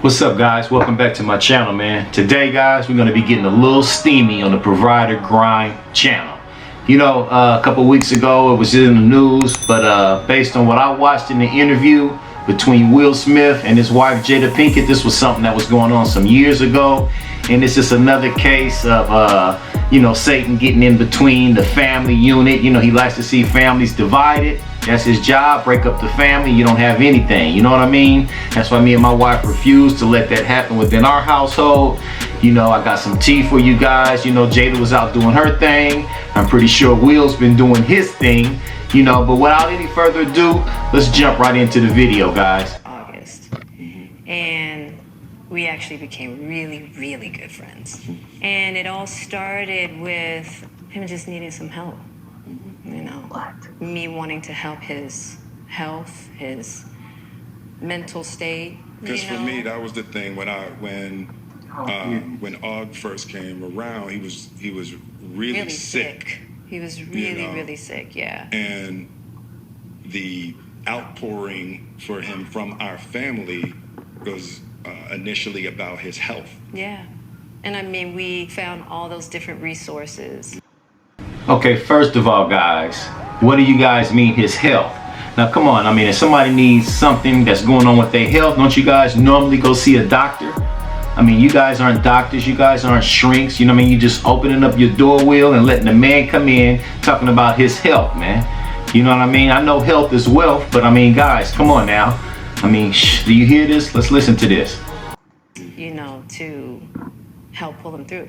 What's up, guys? Welcome back to my channel, man. Today, guys, we're going to be getting a little steamy on the Provider Grind channel. You know, a couple weeks ago it was in the news, but based on what I watched in the interview between Will Smith and his wife Jada Pinkett, this was something that was going on some years ago, and it's just another case of you know, Satan getting in between the family unit. You know, he likes to see families divided. That's his job. Break up the family, you don't have anything. You know what I mean? That's why me and my wife refused to let that happen within our household. You know, I got some tea for you guys. You know, Jada was out doing her thing. I'm pretty sure Will's been doing his thing. You know, but without any further ado, let's jump right into the video, guys. August. And we actually became really, really good friends. And it all started with him just needing some help. You know, me wanting to help his health, his mental state. Because for me, that was the thing when Og first came around, he was really sick. He was really sick, yeah. And the outpouring for him from our family was initially about his health. Yeah. And I mean, we found all those different resources. Okay, first of all, guys, what do you guys mean his health? Now, come on. I mean, if somebody needs something that's going on with their health, don't you guys normally go see a doctor? I mean, you guys aren't doctors. You guys aren't shrinks. You know what I mean? You just opening up your door wheel and letting the man come in talking about his health, man. You know what I mean? I know health is wealth, but I mean, guys, come on now. I mean, do you hear this? Let's listen to this. You know, to help pull him through.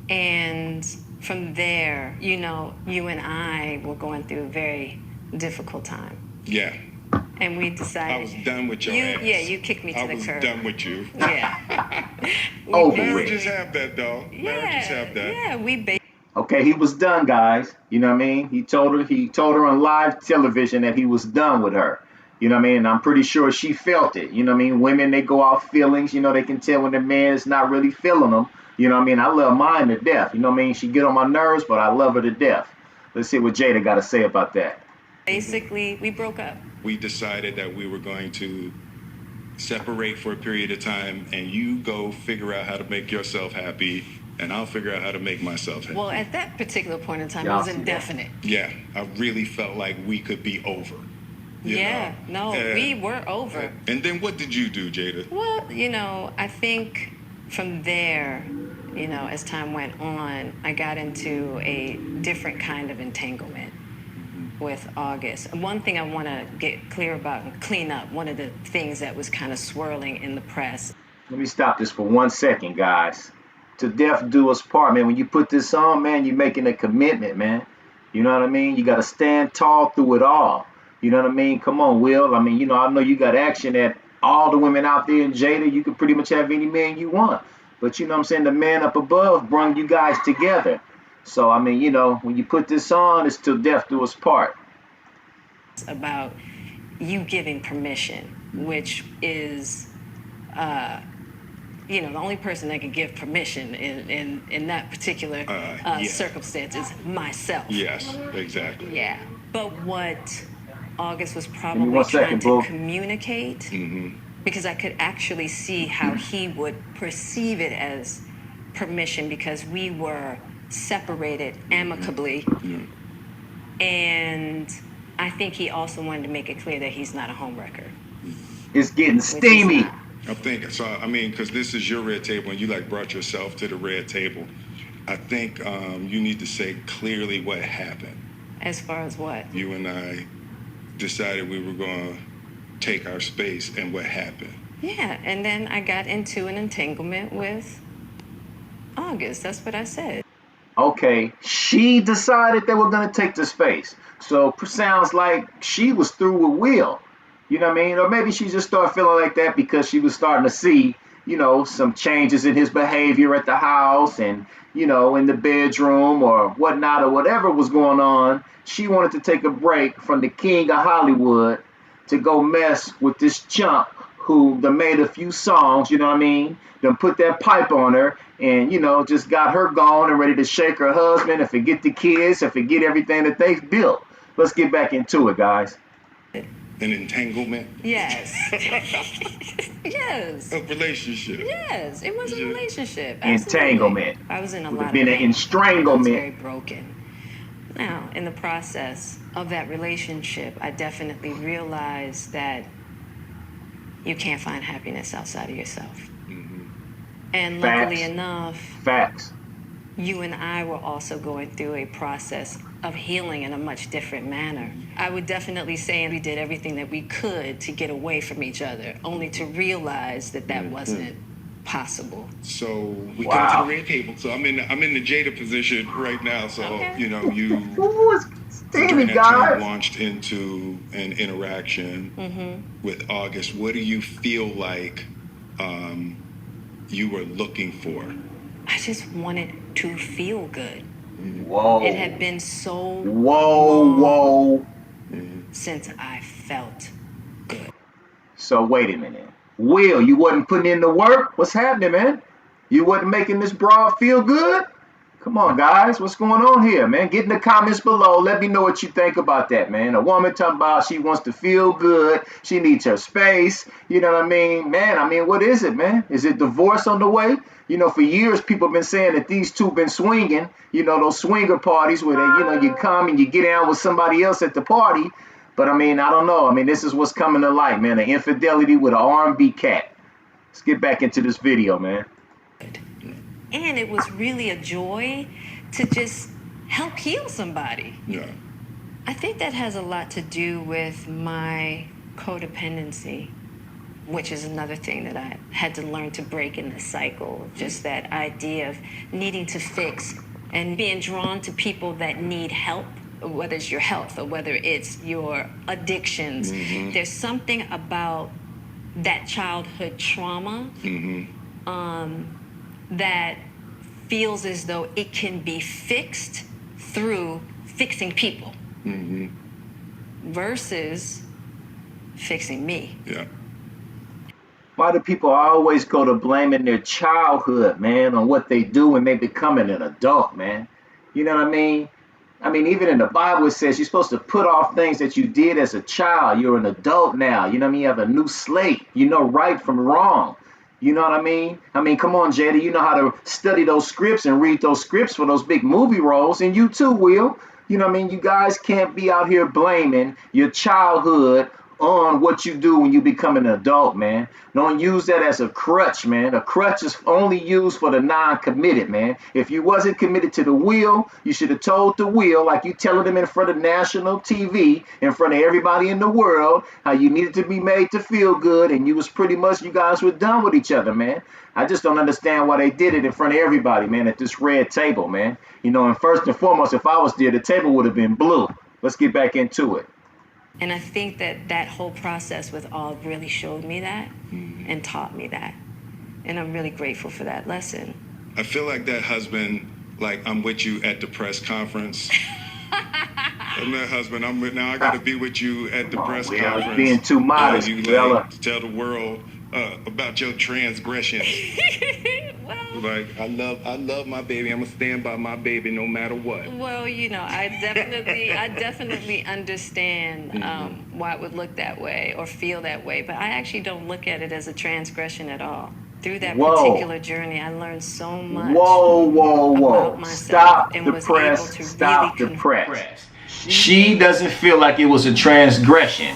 And from there, you know, you and I were going through a very difficult time. Yeah. And we decided... I was done with your ass. Yeah, you kicked me to the curb. I was done with you. Yeah. Marriages have that, though. Yeah, Marriages have that. Yeah, Okay, he was done, guys. You know what I mean? He told her on live television that he was done with her. You know what I mean? And I'm pretty sure she felt it. You know what I mean? Women, they go off feelings. You know, they can tell when the man's not really feeling them. You know what I mean? I love mine to death. You know what I mean? She get on my nerves, but I love her to death. Let's see what Jada got to say about that. Basically, we broke up. We decided that we were going to separate for a period of time, and you go figure out how to make yourself happy, and I'll figure out how to make myself happy. Well, at that particular point in time, it was indefinite. Yeah, I really felt like we could be over. Yeah, no, we were over. And then what did you do, Jada? Well, you know, I think from there, you know, as time went on, I got into a different kind of entanglement with August. One thing I want to get clear about and clean up, one of the things that was kind of swirling in the press. Let me stop this for 1 second, guys. To death do us part, man. When you put this on, man, you're making a commitment, man. You know what I mean? You got to stand tall through it all. You know what I mean? Come on, Will. I mean, you know, I know you got action at all the women out there in Jada. You can pretty much have any man you want. But you know what I'm saying? The man up above brought you guys together. So, I mean, you know, when you put this on, it's till death do us part. It's about you giving permission, which is, you know, the only person that can give permission in that particular circumstance is myself. Yes, exactly. Yeah. But what August was probably trying to communicate, because I could actually see how he would perceive it as permission, because we were separated amicably. And I think he also wanted to make it clear that he's not a homewrecker. It's getting steamy. I think so. I mean, because this is your red table, and you like brought yourself to the red table. I think you need to say clearly what happened. As far as what? You and I decided we were going to take our space, and what happened. Yeah, and then I got into an entanglement with August. That's what I said. Okay, she decided they were going to take the space. So sounds like she was through with Will. You know what I mean? Or maybe she just started feeling like that because she was starting to see, you know, some changes in his behavior at the house and, you know, in the bedroom or whatnot or whatever was going on. She wanted to take a break from the king of Hollywood to go mess with this chump who done made a few songs, you know what I mean? Done put that pipe on her and, you know, just got her gone and ready to shake her husband and forget the kids and forget everything that they've built. Let's get back into it, guys. an entanglement? Yes. Yes. A relationship? Yes, it was a Yeah. relationship. Absolutely. Entanglement. I was in a Would lot have been of an pain. I was estranglement. very broken. Now, in the process of that relationship, I definitely realized that you can't find happiness outside of yourself. And luckily Facts. enough, Facts. you and I were also going through a process of healing in a much different manner. I would definitely say we did everything that we could to get away from each other, only to realize that that wasn't possible. So we Wow. come to the red table. So I'm in the JADA position right now. So Okay. you know, you Ooh, it's steamy, during that time guys. launched into an interaction with August. What do you feel like you were looking for? I just wanted to feel good. Whoa. It had been so Whoa, long whoa. since I felt good. So wait a minute. Will, you wasn't putting in the work? What's happening, man? You wasn't making this broad feel good? Come on, guys. What's going on here, man? Get in the comments below. Let me know what you think about that, man. A woman talking about she wants to feel good. She needs her space. You know what I mean? Man, I mean, what is it, man? Is it divorce on the way? You know, for years, people have been saying that these two been swinging. You know, those swinger parties where they, you know, you come and you get down with somebody else at the party. But, I mean, I don't know. I mean, this is what's coming to light, man. An infidelity with an R&B cat. Let's get back into this video, man. And it was really a joy to just help heal somebody. Yeah. I think that has a lot to do with my codependency, which is another thing that I had to learn to break in this cycle. Just that idea of needing to fix and being drawn to people that need help, whether it's your health or whether it's your addictions. There's something about that childhood trauma that feels as though it can be fixed through fixing people versus fixing me. Yeah. Why do people always go to blaming their childhood, man, on what they do when they becoming an adult, man? You know what I mean? I mean, even in the Bible, it says you're supposed to put off things that you did as a child. You're an adult now. You know what I mean? You have a new slate. You know right from wrong. You know what I mean? I mean, come on, Jada. You know how to study those scripts and read those scripts for those big movie roles. And you too, Will. You know what I mean? You guys can't be out here blaming your childhood on what you do when you become an adult, man. Don't use that as a crutch, man. A crutch is only used for the non-committed, man. If you wasn't committed to the will, you should have told the will, like you telling them in front of national TV, in front of everybody in the world, how you needed to be made to feel good, and you was pretty much, you guys were done with each other, man. I just don't understand why they did it in front of everybody, man, at this red table, man. You know, and first and foremost, if I was there, the table would have been blue. Let's get back into it. And I think that that whole process with all really showed me that and taught me that. And I'm really grateful for that lesson. I feel like that husband, like I'm with you at the press conference. I'm that husband. Now I got to be with you at the press Will, conference. being too modest, you fella. like, tell the world about your transgressions. Well, Like I love my baby. I'm gonna stand by my baby no matter what. well, you know, I definitely understand why it would look that way or feel that way, but I actually don't look at it as a transgression at all. Through that particular journey, I learned so much. Whoa, whoa, whoa. about myself Stop and the was able press. to Stop really the press. She doesn't feel like it was a transgression.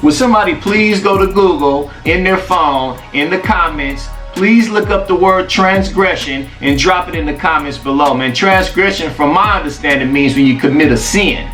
Would somebody please go to Google in their phone, in the comments, please look up the word transgression and drop it in the comments below, man. Transgression, from my understanding, means when you commit a sin.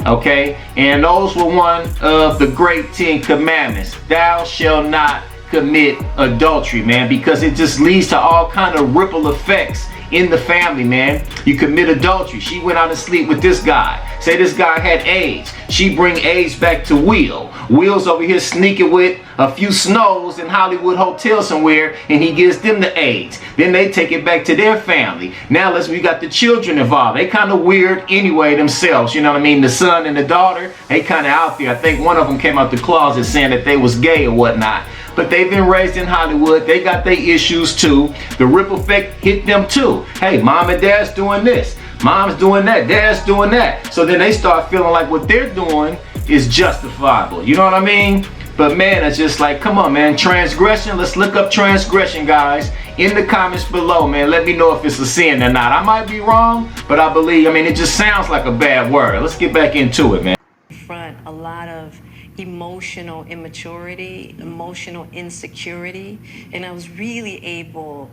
Okay? And those were one of the great 10 commandments. Thou shalt not commit adultery, man, because it just leads to all kind of ripple effects in the family, man. You commit adultery. She went out and sleep with this guy. Say this guy had AIDS. She bring AIDS back to Will. Will's over here sneaking with a few Snows in Hollywood Hotel somewhere, and he gives them the AIDS. Then they take it back to their family. Now we got the children involved. They kind of weird anyway themselves, you know what I mean? The son and the daughter, they kind of out there. I think one of them came out the closet saying that they was gay or whatnot. But they've been raised in Hollywood. They got their issues too. The ripple effect hit them too. Hey, mom and dad's doing this. Mom's doing that. Dad's doing that. So then they start feeling like what they're doing is justifiable. You know what I mean? But man, it's just like, come on, man. Transgression. Let's look up transgression, guys, in the comments below, man. Let me know if it's a sin or not. I might be wrong, but I believe, I mean, it just sounds like a bad word. Let's get back into it, man. Front a lot of emotional immaturity, emotional insecurity, and I was really able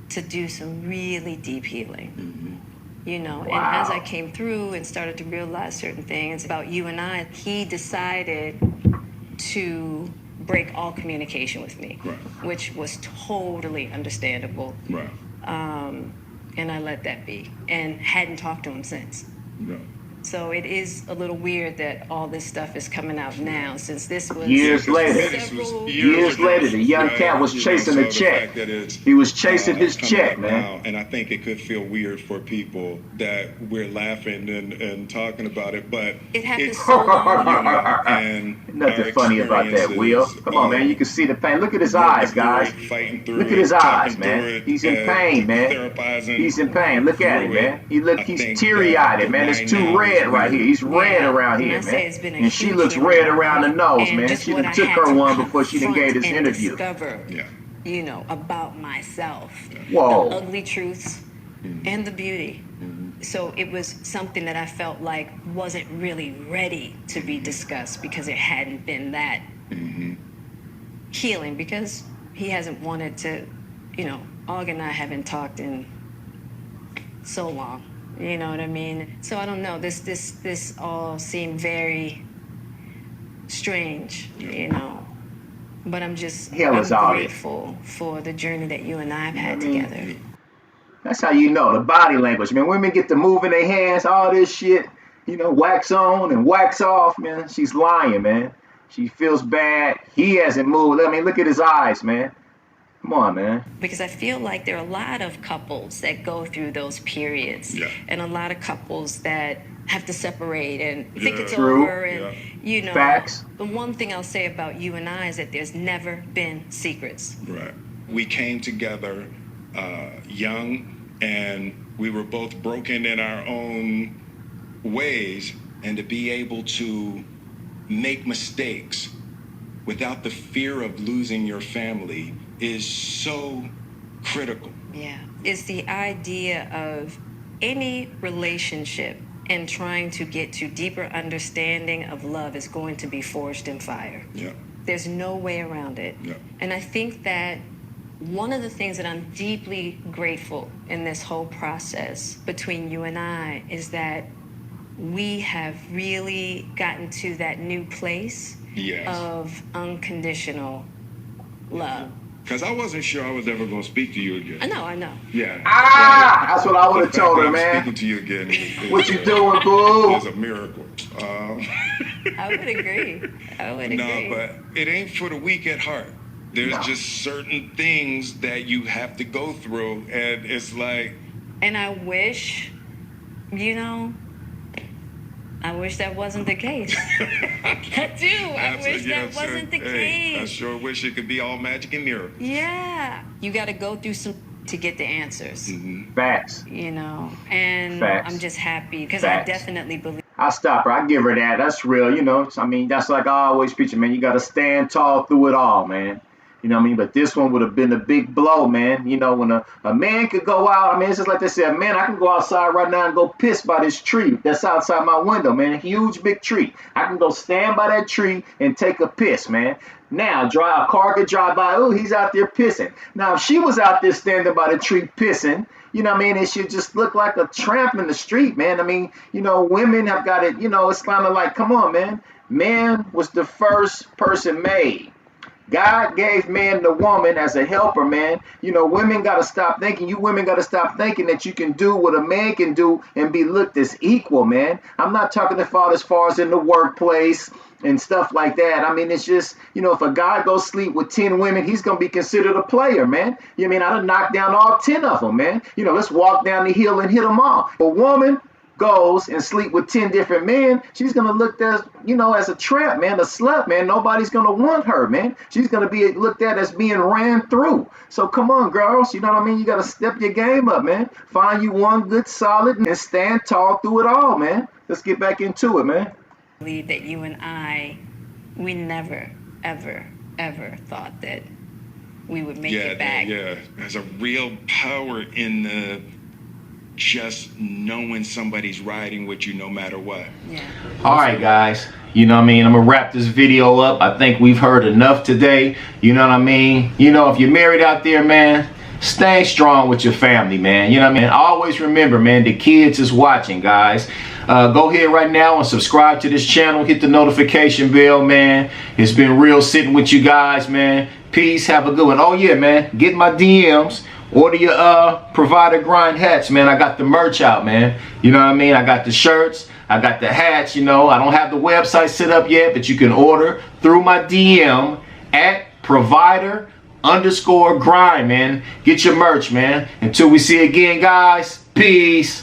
to do some really deep healing. You know, and as I came through and started to realize certain things about you and I, he decided to break all communication with me, which was totally understandable. And I let that be and hadn't talked to him since. So it is a little weird that all this stuff is coming out now, since this was years later. Years later, the young cat was chasing a check. He was chasing his check, man. And I think it could feel weird for people that we're laughing and talking about it, but it happened so long ago. And nothing funny about that, Will. Come on, man. You can see the pain. Look at his eyes, guys. Look at his eyes, man. He's in pain, man. He's in pain. Look at him, man. He's teary-eyed, man. It's too red right here. He's red around here, man. And she looks red around the nose, man. She done took her one before she done gave this interview. You know, about myself. Whoa. The ugly truths and the beauty. So it was something that I felt like wasn't really ready to be discussed because it hadn't been that healing, because he hasn't wanted to, you know, Og and I haven't talked in so long. You know what I mean? So I don't know. This all seemed very strange, you know. But I'm grateful for the journey that you and I have had together. That's how you know the body language, man. Women get to move in their hands, all this shit, you know, wax on and wax off, man. She's lying, man. She feels bad. He hasn't moved. I mean, look at his eyes, man. Come on, man. Because I feel like there are a lot of couples that go through those periods, and a lot of couples that have to separate and think it's over, and you know. Facts. The one thing I'll say about you and I is that there's never been secrets. We came together young, and we were both broken in our own ways, and to be able to make mistakes without the fear of losing your family is so critical. It's the idea of any relationship and trying to get to deeper understanding of love is going to be forged in fire. There's no way around it. And I think that one of the things that I'm deeply grateful in this whole process between you and I is that we have really gotten to that new place of unconditional love. Because I wasn't sure I was ever going to speak to you again. I know. That's what I would have told her, man. Speaking to you again. What you doing, boo? It's a miracle. I would agree. No, but it ain't for the weak at heart. There's just certain things that you have to go through, and it's like... And I wish, you know, I wish that wasn't the case. I do. I wish that wasn't the case. I sure wish it could be all magic and miracles. You got to go through some to get the answers. Facts. You know, and Facts. I'm just happy because I definitely believe. I stop her. I give her that. That's real. You know, I mean, that's like I always preach, man. You got to stand tall through it all, man. You know what I mean? But this one would have been a big blow, man. You know, when a man could go out, I mean, it's just like they said, man, I can go outside right now and go piss by this tree that's outside my window, man. A huge, big tree. I can go stand by that tree and take a piss, man. Now, a car could drive by. Oh, he's out there pissing. Now, if she was out there standing by the tree pissing, you know what I mean? It should just look like a tramp in the street, man. I mean, you know, women have got it, you know, it's kind of like, come on, man. Man was the first person made. God gave man the woman as a helper, man. You know, women got to stop thinking. You women got to stop thinking that you can do what a man can do and be looked as equal, man. I'm not talking about as far as in the workplace and stuff like that. I mean, it's just, you know, if a guy goes sleep with 10 women, he's going to be considered a player, man. You know, I mean, I done knocked down all 10 of them, man. You know, let's walk down the hill and hit them all. A woman goes and sleep with 10 different men, she's gonna look at, you know, as a tramp, man, a slut, man. Nobody's gonna want her, man. She's gonna be looked at as being ran through. So come on, girls, you know what I mean? You gotta step your game up, man. Find you one good solid and stand tall through it all, man. Let's get back into it, man. believe that you and I, we never, ever, ever thought that we would make it back. Yeah, there's a real power in the just knowing somebody's riding with you no matter what. Yeah. All right, guys. You know what I mean? I'm gonna wrap this video up. I think we've heard enough today. You know what I mean? You know, if you're married out there, man, stay strong with your family, man. You know what I mean? Always remember, man, the kids is watching, guys. Go ahead right now and subscribe to this channel. Hit the notification bell, man. It's been real sitting with you guys, man. Peace. Have a good one. Oh, yeah, man. Get my DMs. Order your Provider Grind hats, man. I got the merch out, man. You know what I mean? I got the shirts. I got the hats, you know. I don't have the website set up yet, but you can order through my DM at Provider_Grind, man. Get your merch, man. Until we see you again, guys. Peace.